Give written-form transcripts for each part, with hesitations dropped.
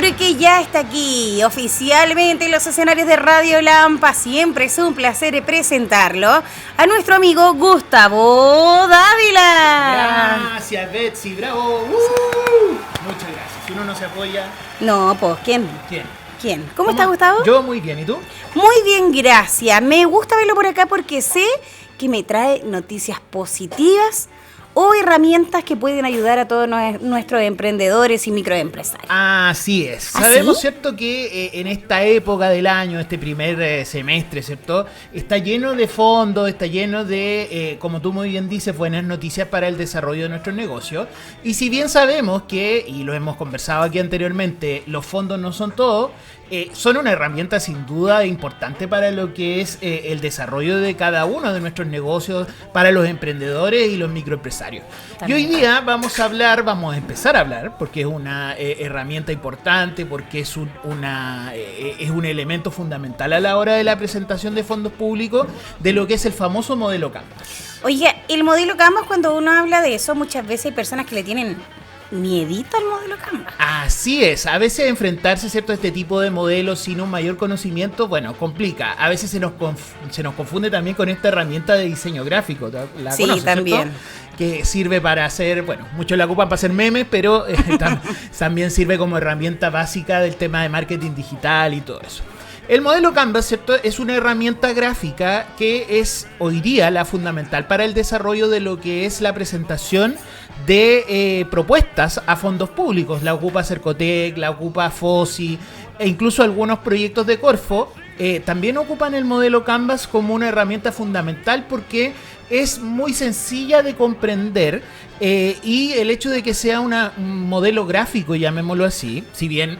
porque ya está aquí oficialmente en los escenarios de Radio Lampa. Siempre es un placer presentarlo a nuestro amigo Gustavo Dávila. Gracias, Betsy, bravo. Muchas gracias. Si uno no se apoya... No, pues, ¿quién? ¿Quién? ¿Cómo estás, Gustavo? Yo muy bien, ¿y tú? Muy bien, gracias. Me gusta verlo por acá porque sé que me trae noticias positivas o herramientas que pueden ayudar a todos nuestros emprendedores y microempresarios. Así es. Sabemos, ¿cierto?, que en esta época del año, este primer semestre, ¿cierto?, está lleno de fondos, está lleno de, como tú muy bien dices, buenas noticias para el desarrollo de nuestros negocios. Y si bien sabemos que, y lo hemos conversado aquí anteriormente, los fondos no son todo, son una herramienta sin duda importante para lo que es el desarrollo de cada uno de nuestros negocios, para los emprendedores y los microempresarios. También. Y hoy día vamos a empezar a hablar, porque es una herramienta importante, porque es un elemento fundamental a la hora de la presentación de fondos públicos, de lo que es el famoso modelo Canvas. Oye, el modelo Canvas, cuando uno habla de eso, muchas veces hay personas que le tienen miedito al modelo Canvas. Así es, a veces enfrentarse, ¿cierto?, a este tipo de modelos sin un mayor conocimiento, bueno, complica. A veces se nos confunde también con esta herramienta de diseño gráfico. ¿La conoces, también. ¿cierto? Que sirve para hacer, bueno, muchos la ocupan para hacer memes, pero también sirve como herramienta básica del tema de marketing digital y todo eso. El modelo Canvas, ¿cierto?, es una herramienta gráfica que es hoy día la fundamental para el desarrollo de lo que es la presentación de propuestas a fondos públicos. La ocupa Cercotec, la ocupa FOSI e incluso algunos proyectos de Corfo también ocupan el modelo Canvas como una herramienta fundamental porque es muy sencilla de comprender y el hecho de que sea un modelo gráfico, llamémoslo así, si bien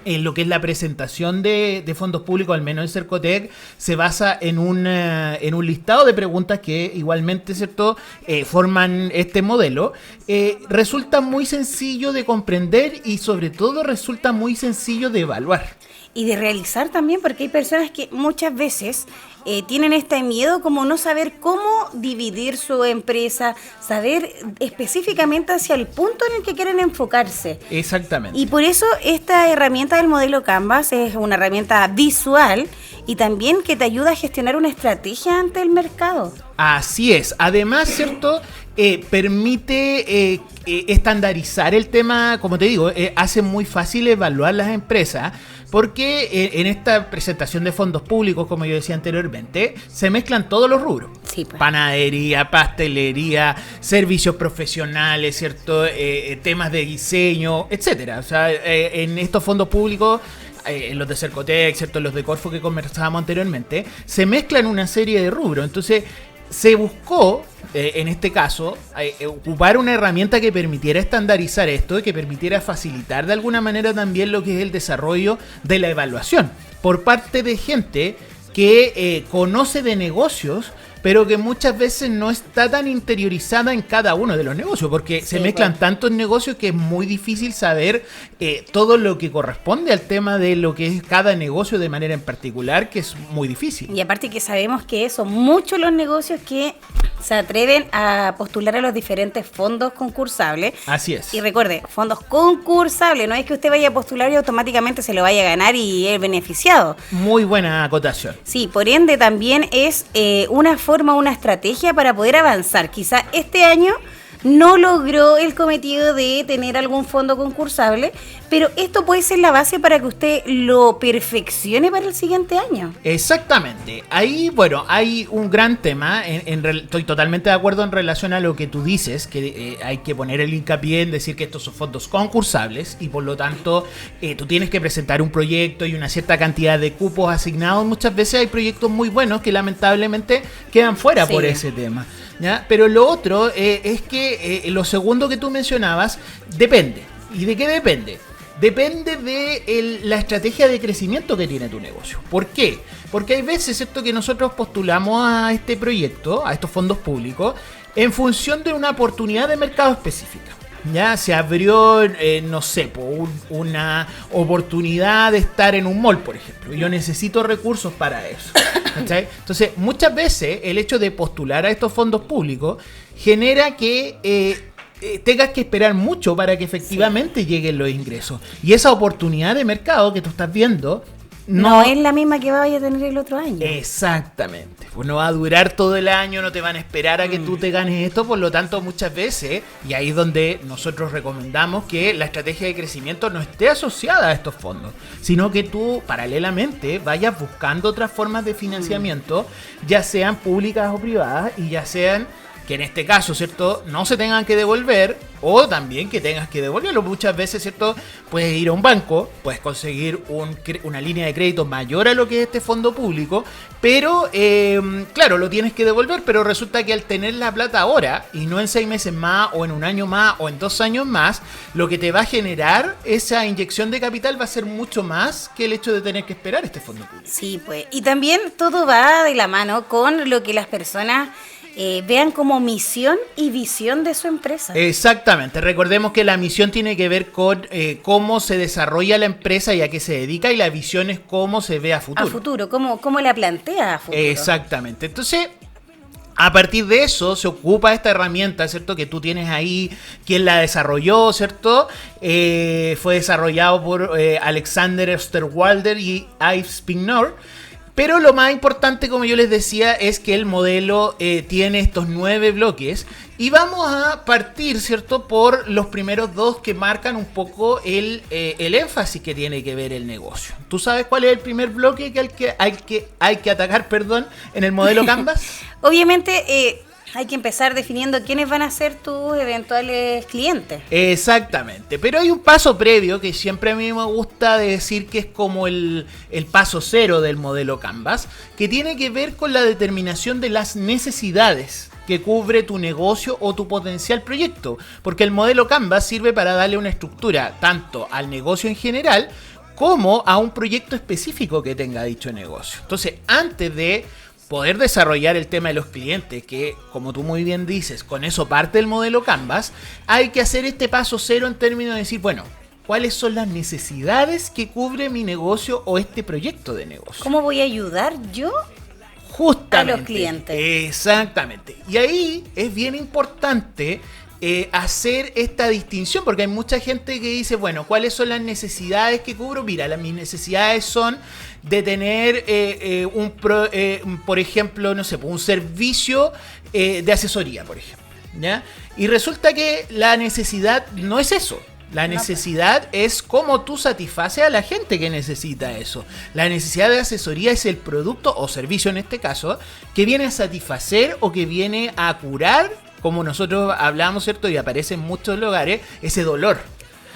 en lo que es la presentación de fondos públicos, al menos en Cercotec, se basa en un listado de preguntas que igualmente, ¿cierto?, forman este modelo. Resulta muy sencillo de comprender y sobre todo resulta muy sencillo de evaluar. Y de realizar también, porque hay personas que muchas veces tienen este miedo como no saber cómo dividir su empresa, saber específicamente hacia el punto en el que quieren enfocarse. Exactamente. Y por eso esta herramienta del modelo Canvas es una herramienta visual y también que te ayuda a gestionar una estrategia ante el mercado. Así es. Además, ¿cierto?, permite estandarizar el tema, como te digo, hace muy fácil evaluar las empresas, porque en esta presentación de fondos públicos, como yo decía anteriormente, se mezclan todos los rubros. Sí, pues. Panadería, pastelería, servicios profesionales, ¿cierto?, temas de diseño, etcétera. O sea, en estos fondos públicos, en los de Cercotec, ¿cierto?, en los de Corfo que conversábamos anteriormente, se mezclan una serie de rubros. Entonces, se buscó, en este caso, ocupar una herramienta que permitiera estandarizar esto y que permitiera facilitar de alguna manera también lo que es el desarrollo de la evaluación por parte de gente que conoce de negocios, pero que muchas veces no está tan interiorizada en cada uno de los negocios, porque se mezclan tantos negocios que es muy difícil saber todo lo que corresponde al tema de lo que es cada negocio de manera en particular, que es muy difícil. Y aparte que sabemos que son muchos los negocios que se atreven a postular a los diferentes fondos concursables. Así es. Y recuerde, fondos concursables, no es que usted vaya a postular y automáticamente se lo vaya a ganar y es beneficiado. Muy buena acotación. Sí, por ende también es una estrategia para poder avanzar. Quizá este año no logró el cometido de tener algún fondo concursable, pero esto puede ser la base para que usted lo perfeccione para el siguiente año. Exactamente. Ahí, bueno, hay un gran tema. Estoy totalmente de acuerdo en relación a lo que tú dices, que hay que poner el hincapié en decir que estos son fondos concursables y por lo tanto tú tienes que presentar un proyecto y una cierta cantidad de cupos asignados. Muchas veces hay proyectos muy buenos que lamentablemente quedan fuera por ese tema, ¿ya? Pero lo otro es que lo segundo que tú mencionabas depende. ¿Y de qué depende? Depende de la estrategia de crecimiento que tiene tu negocio. ¿Por qué? Porque hay veces, ¿cierto?, que nosotros postulamos a este proyecto, a estos fondos públicos, en función de una oportunidad de mercado específica. Ya se abrió, no sé, una oportunidad de estar en un mall, por ejemplo. Yo necesito recursos para eso. ¿Cachai? Entonces, muchas veces el hecho de postular a estos fondos públicos genera que tengas que esperar mucho para que efectivamente lleguen los ingresos. Y esa oportunidad de mercado que tú estás viendo no es la misma que vaya a tener el otro año. Exactamente. Pues no va a durar todo el año, no te van a esperar a que tú te ganes esto, por lo tanto muchas veces, y ahí es donde nosotros recomendamos que la estrategia de crecimiento no esté asociada a estos fondos, sino que tú paralelamente vayas buscando otras formas de financiamiento, ya sean públicas o privadas, y ya sean que en este caso, ¿cierto?, no se tengan que devolver, o también que tengas que devolverlo. Muchas veces, ¿cierto?, puedes ir a un banco, puedes conseguir una línea de crédito mayor a lo que es este fondo público, pero, claro, lo tienes que devolver, pero resulta que al tener la plata ahora, y no en 6 meses más, o en un año más, o en 2 años más, lo que te va a generar esa inyección de capital va a ser mucho más que el hecho de tener que esperar este fondo público. Sí, pues, y también todo va de la mano con lo que las personas vean como misión y visión de su empresa. Exactamente, recordemos que la misión tiene que ver con cómo se desarrolla la empresa y a qué se dedica, y la visión es cómo se ve a futuro. A futuro, cómo la plantea a futuro. Exactamente, entonces a partir de eso se ocupa esta herramienta, ¿cierto?, que tú tienes ahí, quien la desarrolló, ¿cierto? Fue desarrollado por Alexander Osterwalder y Yves Spignor. Pero lo más importante, como yo les decía, es que el modelo tiene estos 9 bloques, y vamos a partir, ¿cierto?, por los primeros 2 que marcan un poco el énfasis que tiene que ver el negocio. ¿Tú sabes cuál es el primer bloque que hay que atacar, en el modelo Canvas? Obviamente hay que empezar definiendo quiénes van a ser tus eventuales clientes. Exactamente, pero hay un paso previo que siempre a mí me gusta decir que es como el paso 0 del modelo Canvas, que tiene que ver con la determinación de las necesidades que cubre tu negocio o tu potencial proyecto, porque el modelo Canvas sirve para darle una estructura tanto al negocio en general como a un proyecto específico que tenga dicho negocio. Entonces, antes de poder desarrollar el tema de los clientes, que como tú muy bien dices, con eso parte el modelo Canvas, hay que hacer este paso 0 en términos de decir, bueno, ¿cuáles son las necesidades que cubre mi negocio o este proyecto de negocio? ¿Cómo voy a ayudar yo justamente a los clientes? Exactamente. Y ahí es bien importante hacer esta distinción, porque hay mucha gente que dice, bueno, ¿cuáles son las necesidades que cubro? Mira, mis necesidades son de tener por ejemplo, no sé, un servicio de asesoría, por ejemplo, ¿ya? Y resulta que la necesidad no es eso. La necesidad es cómo tú satisfaces a la gente que necesita eso. La necesidad de asesoría es el producto o servicio, en este caso, que viene a satisfacer o que viene a curar, como nosotros hablamos, ¿cierto? Y aparece en muchos lugares, ese dolor.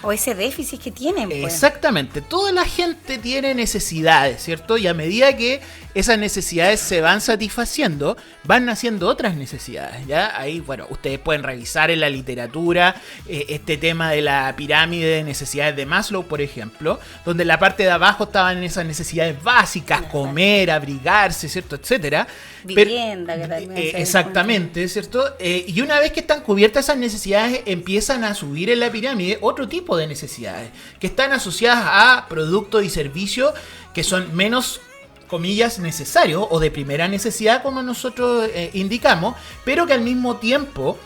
O ese déficit que tienen, pues. Exactamente, toda la gente tiene necesidades, ¿cierto? Y a medida que esas necesidades se van satisfaciendo, van naciendo otras necesidades, ¿ya? Ahí, bueno, ustedes pueden revisar en la literatura este tema de la pirámide de necesidades de Maslow, por ejemplo, donde en la parte de abajo estaban esas necesidades básicas, comer, abrigarse, ¿cierto? Etcétera. Vivienda, que también exactamente, ¿cierto? Y una vez que están cubiertas esas necesidades, empiezan a subir en la pirámide otro tipo de necesidades que están asociadas a productos y servicios que son menos, comillas, necesarios o de primera necesidad, como nosotros indicamos, pero que al mismo tiempo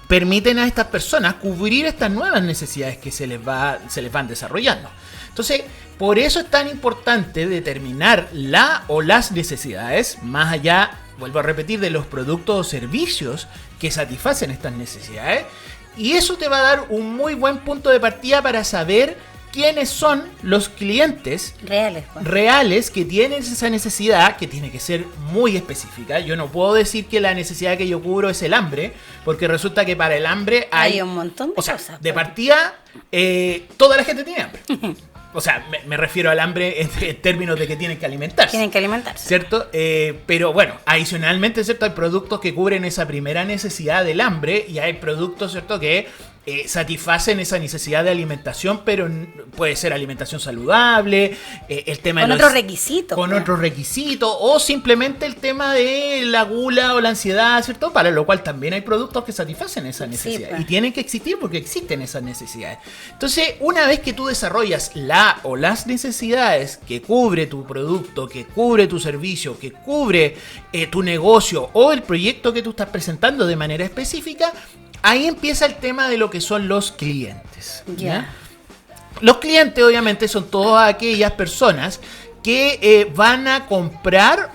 permiten a estas personas cubrir estas nuevas necesidades que se les van desarrollando. Entonces, por eso es tan importante determinar la o las necesidades, más allá, vuelvo a repetir, de los productos o servicios que satisfacen estas necesidades. Y eso te va a dar un muy buen punto de partida para saber quiénes son los clientes reales que tienen esa necesidad, que tiene que ser muy específica. Yo no puedo decir que la necesidad que yo cubro es el hambre, porque resulta que para el hambre hay un montón de cosas. De partida, toda la gente tiene hambre. O sea, me refiero al hambre en términos de que tienen que alimentarse. Tienen que alimentarse. ¿Cierto? Pero bueno, adicionalmente, ¿cierto? Hay productos que cubren esa primera necesidad del hambre y hay productos, ¿cierto?, que satisfacen esa necesidad de alimentación, pero puede ser alimentación saludable, el tema con de otros requisitos. Con otros requisitos, o simplemente el tema de la gula o la ansiedad, ¿cierto? Para lo cual también hay productos que satisfacen esa necesidad. Sí, y tienen que existir porque existen esas necesidades. Entonces, una vez que tú desarrollas la o las necesidades que cubre tu producto, que cubre tu servicio, que cubre tu negocio o el proyecto que tú estás presentando de manera específica, ahí empieza el tema de lo que son los clientes. Ya. Los clientes obviamente son todas aquellas personas que van a comprar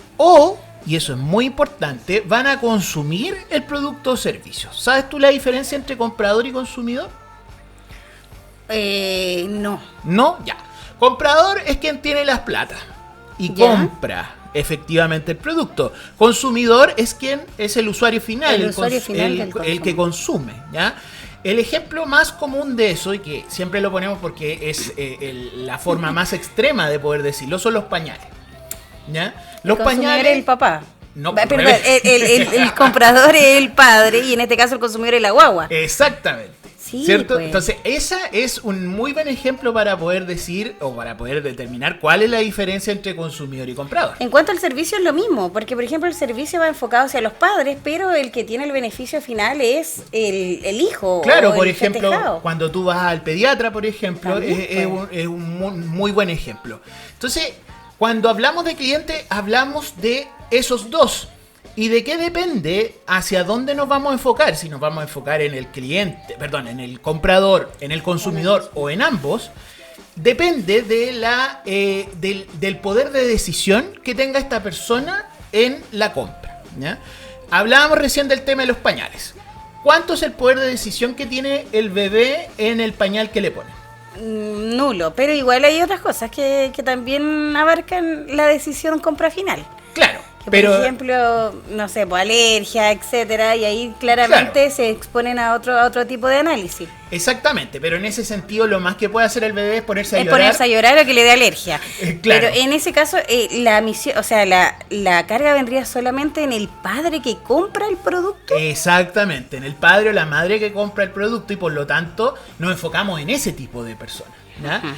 y eso es muy importante, van a consumir el producto o servicio. ¿Sabes tú la diferencia entre comprador y consumidor? No. No, ya. Comprador es quien tiene las plata y ¿Ya? compra efectivamente el producto. Consumidor es quien es el usuario final, El usuario final del el que consume, ¿ya? El ejemplo más común de eso, y que siempre lo ponemos porque es la forma más extrema de poder decirlo, son los pañales. ¿Ya? Los El consumidor pañales. es el papá. No, Perdón, el comprador es el padre y en este caso el consumidor es la guagua. Exactamente. Sí, ¿cierto? pues. Entonces, esa es un muy buen ejemplo para poder decir o para poder determinar cuál es la diferencia entre consumidor y comprador. En cuanto al servicio es lo mismo, porque por ejemplo el servicio va enfocado hacia los padres, pero el que tiene el beneficio final es el hijo. Claro, o por el ejemplo, festejado. cuando tú vas al pediatra, por ejemplo, También, es un muy buen ejemplo. Entonces, cuando hablamos de cliente, hablamos de esos dos. ¿Y de qué depende hacia dónde nos vamos a enfocar? Si nos vamos a enfocar en el cliente, perdón, en el comprador, en el consumidor o en ambos, depende de del poder de decisión que tenga esta persona en la compra, ¿ya? Hablábamos recién del tema de los pañales. ¿Cuánto es el poder de decisión que tiene el bebé en el pañal que le ponen? Nulo, pero igual hay otras cosas que también abarcan la decisión compra final. Claro, Que pero por ejemplo, no sé, pues, alergia, etcétera, y ahí claramente Claro. se exponen a otro tipo de análisis. exactamente, pero en ese sentido lo más que puede hacer el bebé es ponerse a Es llorar. ponerse a llorar o que le dé alergia. Claro. Pero en ese caso, la misión, o sea, la carga vendría solamente en el padre que compra el producto. Exactamente, en el padre o la madre que compra el producto y por lo tanto nos enfocamos en ese tipo de personas, ¿ya? Ajá.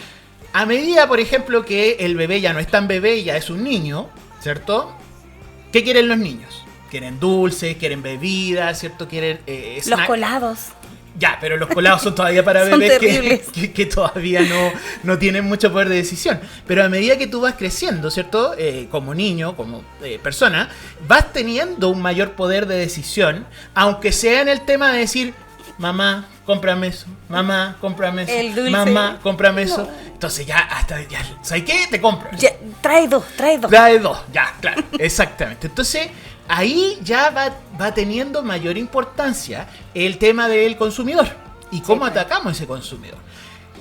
A medida, por ejemplo, que el bebé ya no es tan bebé, ya es un niño, ¿cierto? ¿Qué quieren los niños? Quieren dulces, quieren bebidas, ¿cierto? Quieren Los snack. colados. Ya, pero los colados son todavía para Son bebés terribles. que todavía no tienen mucho poder de decisión. Pero a medida que tú vas creciendo, ¿cierto? Como niño, como persona, vas teniendo un mayor poder de decisión, aunque sea en el tema de decir, mamá, cómprame eso, mamá, cómprame eso, El dulce. mamá, cómprame eso. Entonces ya, ¿sabes qué? Te compro. Ya, trae dos. La de dos, ya, claro, exactamente. Entonces, ahí ya va teniendo mayor importancia el tema del consumidor y cómo pues. atacamos a ese consumidor.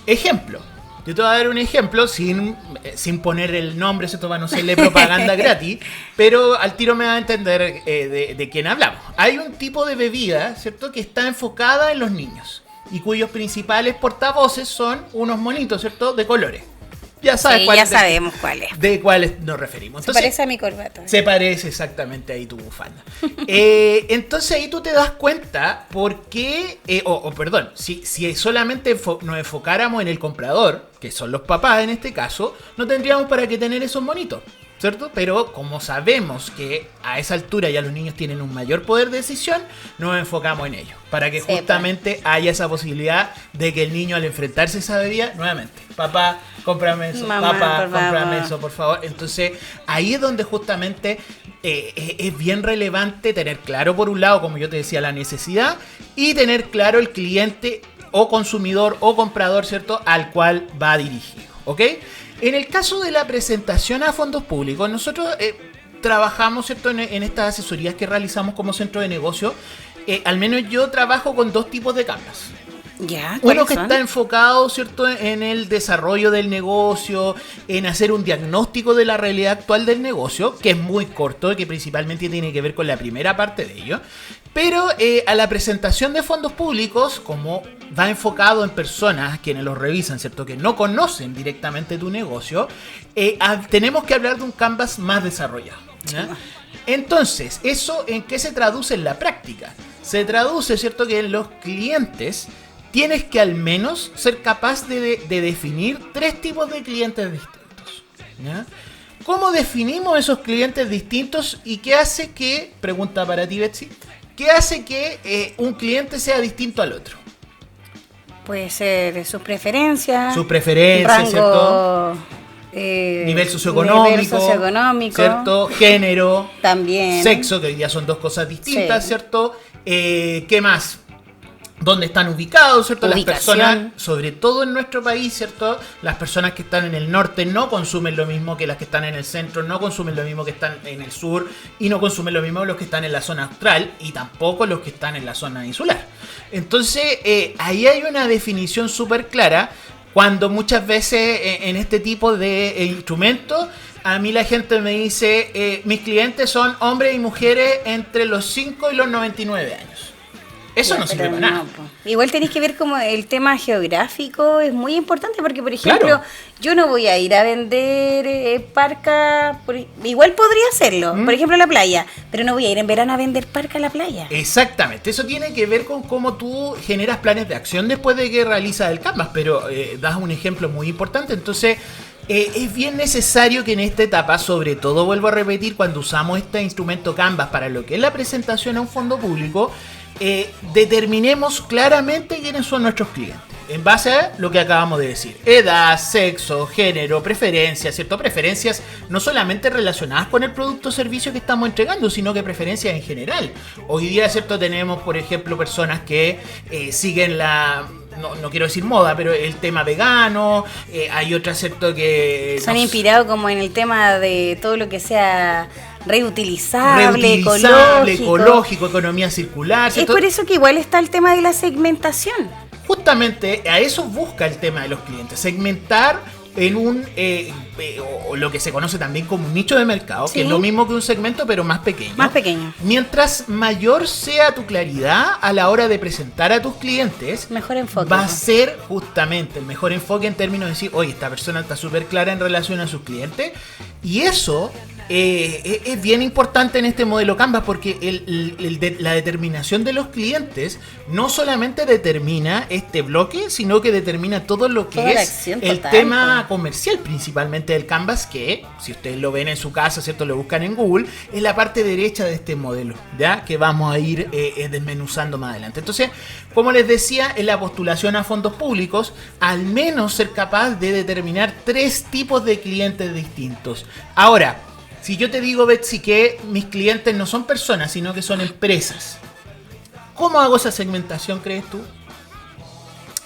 Ejemplo, yo te voy a dar un ejemplo sin poner el nombre, ¿cierto? Para no hacerle propaganda gratis, pero al tiro me va a entender de quién hablamos. Hay un tipo de bebida, ¿cierto? Que está enfocada en los niños y cuyos principales portavoces son unos monitos, ¿cierto? De colores. Ya sabes Sí, cuál ya es sabemos cuál es. de cuáles nos referimos. Se parece a mi corbata. Se parece exactamente ahí tu bufanda. Entonces ahí tú te das cuenta por qué, perdón, si solamente nos enfocáramos en el comprador, que son los papás en este caso, no tendríamos para qué tener esos monitos, ¿cierto? Pero como sabemos que a esa altura ya los niños tienen un mayor poder de decisión, nos enfocamos en ellos, para que Sí, justamente haya esa posibilidad de que el niño al enfrentarse a esa bebida, nuevamente, papá, cómprame eso, Mamá, papá, por cómprame favor. eso, por favor. Entonces, ahí es donde justamente es bien relevante tener claro, por un lado, como yo te decía, la necesidad y tener claro el cliente o consumidor o comprador, ¿cierto?, al cual va dirigido, ¿ok? En el caso de la presentación a fondos públicos, nosotros trabajamos, ¿cierto?, en estas asesorías que realizamos como centro de negocio. Al menos yo trabajo con dos tipos de Canvas. Ya, Uno ¿cuáles que son? está enfocado, ¿cierto?, en el desarrollo del negocio, en hacer un diagnóstico de la realidad actual del negocio, que es muy corto, que principalmente tiene que ver con la primera parte de ello. Pero a la presentación de fondos públicos, como va enfocado en personas quienes los revisan, ¿cierto?, que no conocen directamente tu negocio, tenemos que hablar de un Canvas más desarrollado, ¿ya? Entonces, ¿eso en qué se traduce en la práctica? Se traduce, ¿cierto?, que en los clientes tienes que al menos ser capaz de definir tres tipos de clientes distintos, ¿ya? ¿Cómo definimos esos clientes distintos y qué hace que, pregunta para ti, Betsy, qué hace que un cliente sea distinto al otro? Puede ser sus preferencias. Sus preferencias, rango, ¿cierto? Nivel socioeconómico, ¿cierto? Género, También. sexo, que hoy día son dos cosas distintas, Sí. ¿cierto? ¿Qué más? dónde están ubicados, ¿cierto? Las Ubicación. personas, sobre todo en nuestro país, ¿cierto? Las personas que están en el norte no consumen lo mismo que las que están en el centro, no consumen lo mismo que están en el sur y no consumen lo mismo los que están en la zona austral y tampoco los que están en la zona insular. Entonces, ahí hay una definición súper clara cuando muchas veces en este tipo de instrumentos a mí la gente me dice, mis clientes son hombres y mujeres entre los 5 y los 99 años. Eso Ya, no sirve pero para nada. no, po. Igual tenéis que ver como el tema geográfico es muy importante porque, por ejemplo, Claro. yo no voy a ir a vender parca, igual podría hacerlo, por ejemplo, a la playa, pero no voy a ir en verano a vender parca a la playa. Exactamente, eso tiene que ver con cómo tú generas planes de acción después de que realizas el Canvas, pero das un ejemplo muy importante, entonces es bien necesario que en esta etapa, sobre todo vuelvo a repetir, cuando usamos este instrumento Canvas para lo que es la presentación a un fondo público, determinemos claramente quiénes son nuestros clientes. En base a lo que acabamos de decir. Edad, sexo, género, preferencias, ¿cierto? Preferencias no solamente relacionadas con el producto o servicio que estamos entregando, sino que preferencias en general. Hoy día, ¿cierto? Tenemos, por ejemplo, personas que siguen la... No quiero decir moda, pero el tema vegano. Hay otras, ¿cierto? Que... Son inspirados como en el tema de todo lo que sea reutilizable, ecológico, economía circular, ¿cierto? Es por eso que igual está el tema de la segmentación. Justamente a eso busca el tema de los clientes, segmentar en un o lo que se conoce también como un nicho de mercado, Sí. que es lo mismo que un segmento pero más pequeño. Más pequeño. Mientras mayor sea tu claridad a la hora de presentar a tus clientes, Mejor enfoque. va a ser justamente el mejor enfoque en términos de decir, oye, esta persona está súper clara en relación a sus clientes, y eso es bien importante en este modelo Canvas porque la determinación de los clientes no solamente determina este bloque, sino que determina todo lo que Toda la es acción el total, tema comercial principalmente del Canvas, que si ustedes lo ven en su casa, ¿cierto? Lo buscan en Google, es la parte derecha de este modelo, ¿ya? Que vamos a ir desmenuzando más adelante. Entonces, como les decía, en la postulación a fondos públicos, al menos ser capaz de determinar 3 tipos de clientes distintos. Ahora, si yo te digo, Betsy, que mis clientes no son personas, sino que son empresas, ¿cómo hago esa segmentación, crees tú?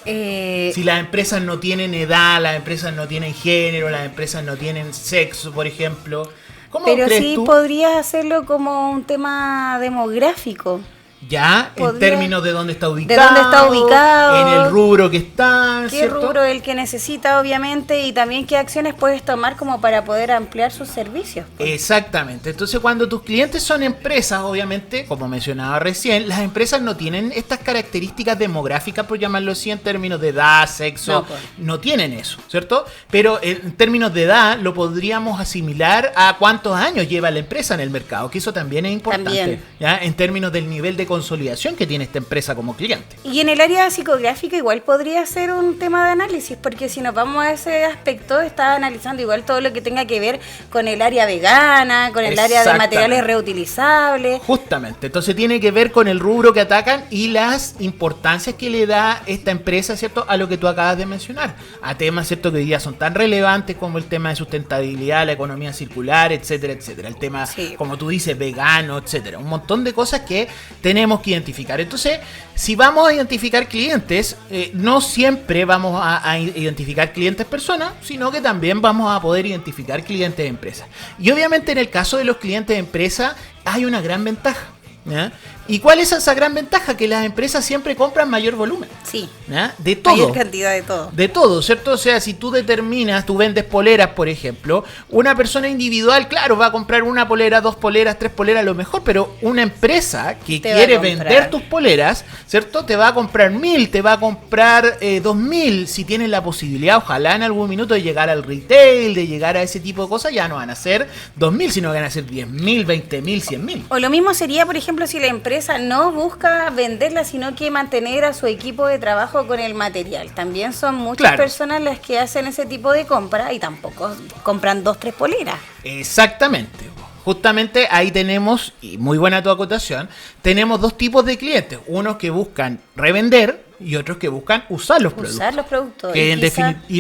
Si las empresas no tienen edad, las empresas no tienen género, las empresas no tienen sexo, por ejemplo, ¿cómo Pero crees sí tú? podrías hacerlo como un tema demográfico. Ya, en Podría- términos de dónde está ubicado, de dónde está ubicado, en el rubro que está, ¿Qué ¿cierto? rubro el que necesita, obviamente? Y también qué acciones puedes tomar como para poder ampliar sus servicios. Exactamente. Entonces, cuando tus clientes son empresas, obviamente, como mencionaba recién, las empresas no tienen estas características demográficas, por llamarlo así, en términos de edad, sexo. No, pues. No tienen eso, ¿cierto? Pero en términos de edad, lo podríamos asimilar a cuántos años lleva la empresa en el mercado, que eso también es importante. También. ¿Ya? En términos del nivel de consolidación que tiene esta empresa como cliente. Y en el área psicográfica igual podría ser un tema de análisis, porque si nos vamos a ese aspecto, está analizando igual todo lo que tenga que ver con el área vegana, con el área de Exactamente. materiales reutilizables. Justamente, entonces tiene que ver con el rubro que atacan y las importancias que le da esta empresa, ¿cierto? A lo que tú acabas de mencionar, a temas, ¿cierto? Que hoy día son tan relevantes como el tema de sustentabilidad, la economía circular, etcétera, etcétera. El tema, Sí. como tú dices, vegano, etcétera. Un montón de cosas que tenemos que identificar. Entonces, si vamos a identificar clientes, no siempre vamos a identificar clientes personas, sino que también vamos a poder identificar clientes empresas. Y obviamente en el caso de los clientes empresas hay una gran ventaja, ¿ya? ¿Y cuál es esa gran ventaja? Que las empresas siempre compran mayor volumen, Sí, ¿ya? De todo. mayor cantidad de todo. De todo, ¿cierto? O sea, si tú determinas, tú vendes poleras, por ejemplo, una persona individual, claro, va a comprar una polera, 2 poleras, 3 poleras, a lo mejor, pero una empresa que Te va quiere a comprar. vender tus poleras, ¿cierto? Te va a comprar 1000, te va a comprar 2000, si tienes la posibilidad, ojalá en algún minuto de llegar al retail, de llegar a ese tipo de cosas, ya no van a ser 2000, sino que van a ser 10.000, 20.000, 100.000. O lo mismo sería, por ejemplo, si la empresa no busca venderla, sino que mantener a su equipo de trabajo con el material. También son muchas Claro. personas las que hacen ese tipo de compra y tampoco compran 2, 3 poleras. Exactamente. Justamente ahí tenemos, y muy buena tu acotación, tenemos 2 tipos de clientes. Unos que buscan revender y otros que buscan usar los productos. Usar los productos. Que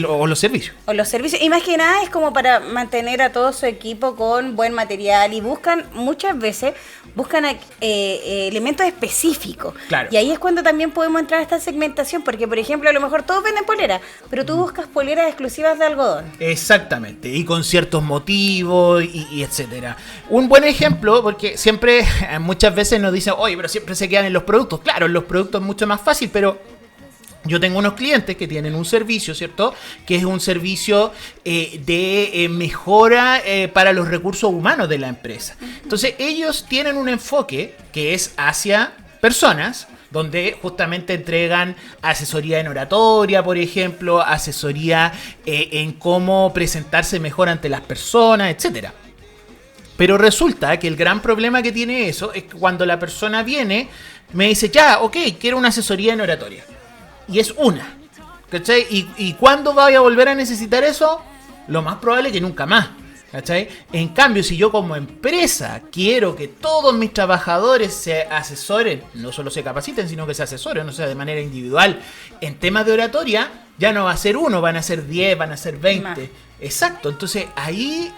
o los servicios. O los servicios. Y más que nada es como para mantener a todo su equipo con buen material y muchas veces buscan elementos específicos. Claro. Y ahí es cuando también podemos entrar a esta segmentación, porque por ejemplo a lo mejor todos venden poleras, pero tú buscas poleras exclusivas de algodón. Exactamente, y con ciertos motivos y etcétera. Un buen ejemplo, porque siempre, muchas veces nos dicen, oye, pero siempre se quedan en los productos. Claro, en los productos es mucho más fácil, pero yo tengo unos clientes que tienen un servicio, ¿cierto? Que es un servicio de mejora para los recursos humanos de la empresa. Entonces, ellos tienen un enfoque que es hacia personas, donde justamente entregan asesoría en oratoria, por ejemplo, asesoría en cómo presentarse mejor ante las personas, etcétera. Pero resulta que el gran problema que tiene eso es que cuando la persona viene, me dice, ya, ok, quiero una asesoría en oratoria. Y es una, ¿cachai? ¿Y cuándo voy a volver a necesitar eso? Lo más probable es que nunca más, ¿cachai? En cambio, si yo como empresa quiero que todos mis trabajadores se asesoren, no solo se capaciten, sino que se asesoren, o sea, de manera individual, en temas de oratoria, ya no va a ser uno, van a ser 10, van a ser 20. Más. Exacto, entonces ahí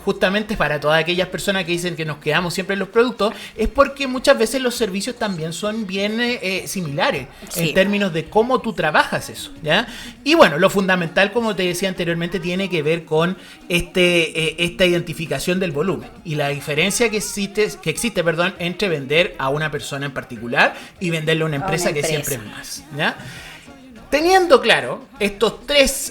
justamente para todas aquellas personas que dicen que nos quedamos siempre en los productos, es porque muchas veces los servicios también son bien similares, sí, en términos de cómo tú trabajas eso, ¿ya? Y bueno, lo fundamental, como te decía anteriormente, tiene que ver con esta identificación del volumen y la diferencia que existe entre vender a una persona en particular y venderle a una empresa que siempre es más, ¿ya? Teniendo claro estos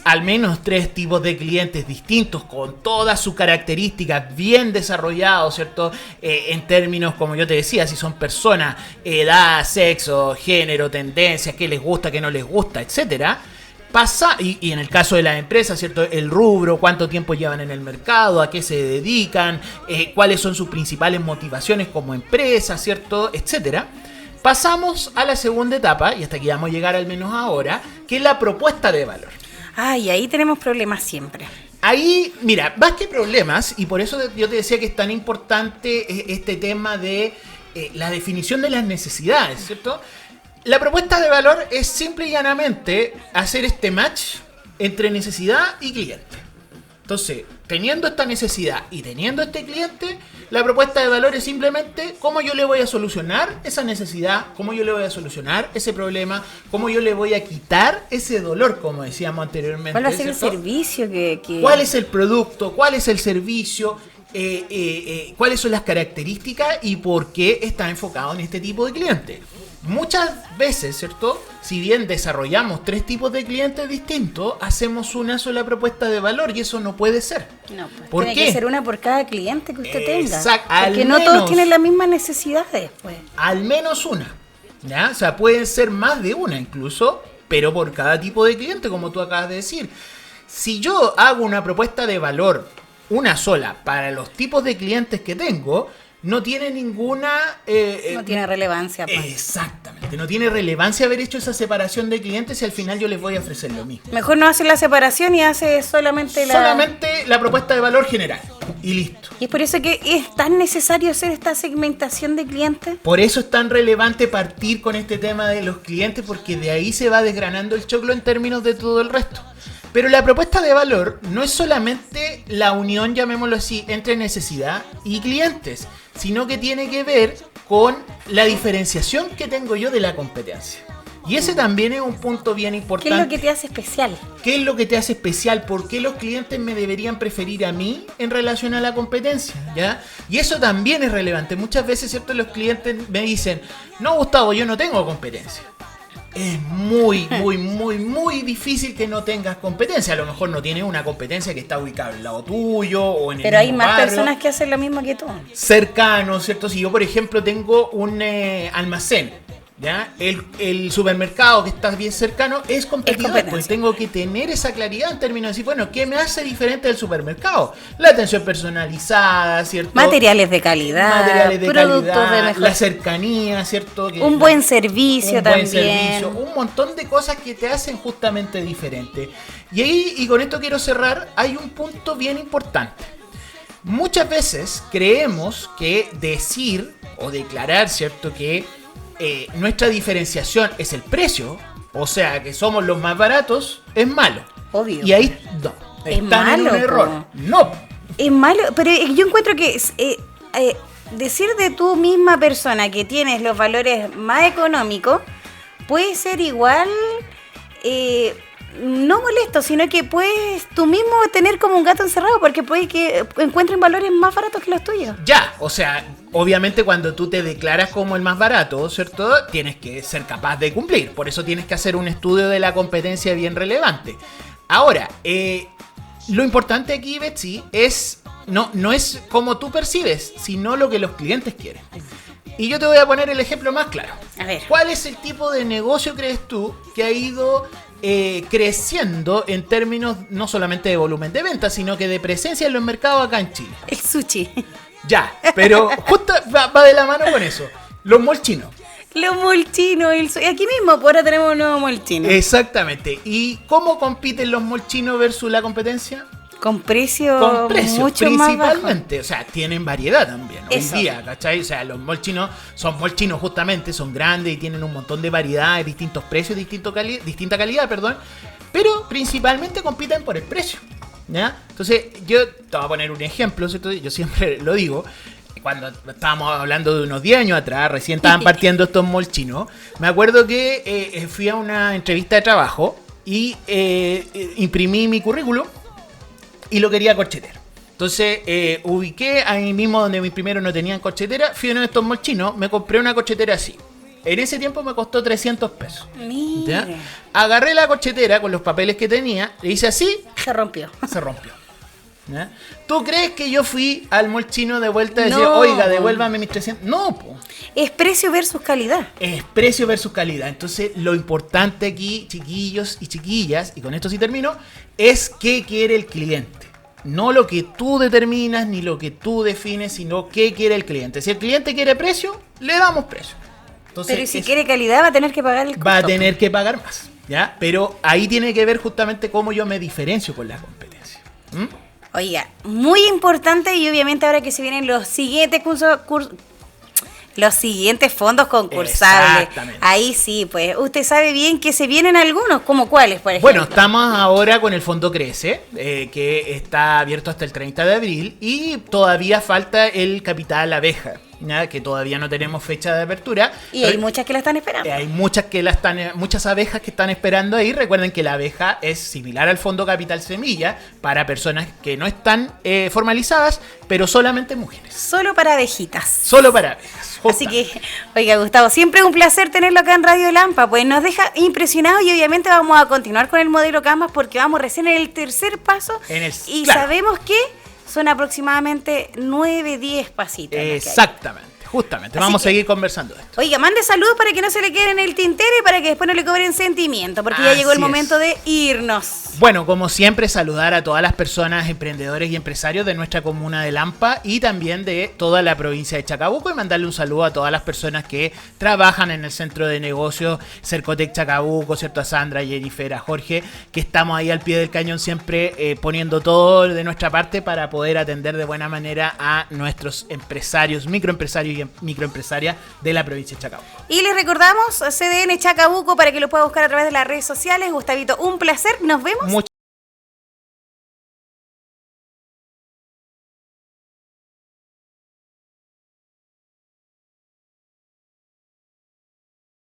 al menos tres tipos de clientes distintos con todas sus características bien desarrollados, ¿cierto? En términos, como yo te decía, si son personas, edad, sexo, género, tendencias, qué les gusta, qué no les gusta, etcétera. Y en el caso de las empresas, ¿cierto? El rubro, cuánto tiempo llevan en el mercado, a qué se dedican, cuáles son sus principales motivaciones como empresa, ¿cierto? Etcétera. Pasamos a la segunda etapa, y hasta aquí vamos a llegar al menos ahora, que es la propuesta de valor. Y ahí tenemos problemas siempre. Ahí, mira, más que problemas, y por eso yo te decía que es tan importante este tema de la definición de las necesidades, ¿cierto? La propuesta de valor es simple y llanamente hacer este match entre necesidad y cliente. Entonces, teniendo esta necesidad y teniendo este cliente, la propuesta de valor es simplemente cómo yo le voy a solucionar esa necesidad, cómo yo le voy a solucionar ese problema, cómo yo le voy a quitar ese dolor, como decíamos anteriormente. ¿Cuál va a ser el servicio que...? ¿Cuál es el producto? ¿Cuál es el servicio? ¿Cuáles son las características? ¿Y por qué está enfocado en este tipo de cliente? Muchas veces, ¿cierto? Si bien desarrollamos 3 tipos de clientes distintos, hacemos una sola propuesta de valor y eso no puede ser. No, pues ¿por tiene qué? que ser una por cada cliente que usted tenga. Porque no todos tienen las mismas necesidades, pues. Al menos una, ¿ya? O sea, pueden ser más de una incluso, pero por cada tipo de cliente, como tú acabas de decir. Si yo hago una propuesta de valor, una sola, para los tipos de clientes que tengo, no tiene ninguna... no tiene relevancia. Pues. Exactamente, no tiene relevancia haber hecho esa separación de clientes si al final yo les voy a ofrecer lo mismo. Mejor no hace la separación y hace solamente la propuesta de valor general y listo. Y es por eso que es tan necesario hacer esta segmentación de clientes. Por eso es tan relevante partir con este tema de los clientes, porque de ahí se va desgranando el choclo en términos de todo el resto. Pero la propuesta de valor no es solamente la unión, llamémoslo así, entre necesidad y clientes, sino que tiene que ver con la diferenciación que tengo yo de la competencia. Y ese también es un punto bien importante. ¿Qué es lo que te hace especial? ¿Qué es lo que te hace especial? ¿Por qué los clientes me deberían preferir a mí en relación a la competencia? ¿Ya? Y eso también es relevante. Muchas veces, ¿cierto? Los clientes me dicen, no, Gustavo, yo no tengo competencia. Es muy difícil que no tengas competencia. A lo mejor no tienes una competencia que está ubicada al lado tuyo o en el Pero hay más barrio, personas que hacen lo mismo que tú. cercano, ¿cierto? Si yo, por ejemplo, tengo un almacén, ¿ya? El supermercado que está bien cercano es competidor, pues tengo que tener esa claridad en términos de decir, bueno, ¿qué me hace diferente del supermercado? La atención personalizada, ¿cierto? Materiales de calidad, productos de mejor... la cercanía, ¿cierto? Un buen servicio también. Un montón de cosas que te hacen justamente diferente. Y ahí, y con esto quiero cerrar, hay un punto bien importante. Muchas veces creemos que decir o declarar, ¿cierto?, que nuestra diferenciación es el precio, O sea, que somos los más baratos, es malo. Obvio. Y ahí, no. Es Están malo, en un error. po. No. Es malo, pero yo encuentro que decir de tú misma persona que tienes los valores más económicos puede ser igual, no molesto, sino que puedes tú mismo tener como un gato encerrado porque puede que encuentren valores más baratos que los tuyos. Ya, o sea, obviamente cuando tú te declaras como el más barato, ¿cierto? Tienes que ser capaz de cumplir. Por eso tienes que hacer un estudio de la competencia bien relevante. Ahora, lo importante aquí, Betsy, es no es como tú percibes, sino lo que los clientes quieren. Y yo te voy a poner el ejemplo más claro. A ver. ¿Cuál es el tipo de negocio, crees tú, que ha ido creciendo en términos no solamente de volumen de ventas, sino que de presencia en los mercados acá en Chile? El sushi. Ya, pero justo va de la mano con eso. Los malls chinos. Los molchinos, aquí mismo, por ahora tenemos un nuevo molchino. Exactamente. ¿Y cómo compiten los malls chinos versus la competencia? Con precios Con precios, mucho más bajos. principalmente. O sea, tienen variedad también. Eso. Hoy día, ¿cachai? O sea, los malls chinos son malls chinos justamente, son grandes y tienen un montón de variedad, distintos precios, distinta calidad, perdón. Pero principalmente compiten por el precio, ¿ya? Entonces, yo te voy a poner un ejemplo, ¿cierto? Yo siempre lo digo. Cuando estábamos hablando de unos 10 años atrás, recién estaban partiendo estos malls chinos, me acuerdo que fui a una entrevista de trabajo y imprimí mi currículum y lo quería corchetero. Entonces ubiqué ahí mismo donde mis primeros no tenían corchetera, fui a uno de estos malls chinos, me compré una corchetera así. En ese tiempo me costó 300 pesos. Mira. ¿Ya? Agarré la corchetera con los papeles que tenía, le hice así, Se rompió. se rompió. ¿Ya? ¿Tú crees que yo fui al mall chino de vuelta y decía, No. oiga, devuélvame mis 300? No, po. Es precio versus calidad. Es precio versus calidad. Entonces, lo importante aquí, chiquillos y chiquillas, y con esto sí termino, es qué quiere el cliente. No lo que tú determinas ni lo que tú defines, sino qué quiere el cliente. Si el cliente quiere precio, le damos precio. Entonces, Pero si quiere calidad va a tener que pagar el costo. va a tener que pagar más, ¿ya? Pero ahí tiene que ver justamente cómo yo me diferencio con la competencia. ¿Mm? Oiga, muy importante y obviamente ahora que se vienen los siguientes los siguientes fondos concursables. Exactamente. Ahí sí, pues usted sabe bien que se vienen algunos, como cuáles, por ejemplo. Bueno, estamos ahora con el Fondo Crece, que está abierto hasta el 30 de abril y todavía falta el Capital Abeja, ¿ya? Que todavía no tenemos fecha de apertura. Y hay muchas que la están esperando. Hay muchas abejas que están esperando ahí. Recuerden que la abeja es similar al Fondo Capital Semilla para personas que no están formalizadas, pero solamente mujeres. Solo para abejitas. Solo para abejas. Así que, oiga, Gustavo, siempre es un placer tenerlo acá en Radio Lampa, pues nos deja impresionados y obviamente vamos a continuar con el modelo Canvas porque vamos recién en el tercer paso y claro. Sabemos que son aproximadamente 9-10 pasitos. Exactamente, justamente. Así Vamos a que, seguir conversando de esto. Oiga, mande saludos para que no se le queden en el tintero y para que después no le cobren sentimiento, porque ya Así llegó el es. momento de irnos. Bueno, como siempre, saludar a todas las personas, emprendedores y empresarios de nuestra comuna de Lampa y también de toda la provincia de Chacabuco y mandarle un saludo a todas las personas que trabajan en el centro de negocios Cercotec Chacabuco, ¿cierto? A Sandra, a Jennifer, a Jorge, que estamos ahí al pie del cañón siempre poniendo todo de nuestra parte para poder atender de buena manera a nuestros empresarios, microempresarios y microempresarias de la provincia de Chacabuco. Y les recordamos CDN Chacabuco para que lo pueda buscar a través de las redes sociales. Gustavito, un placer, nos vemos.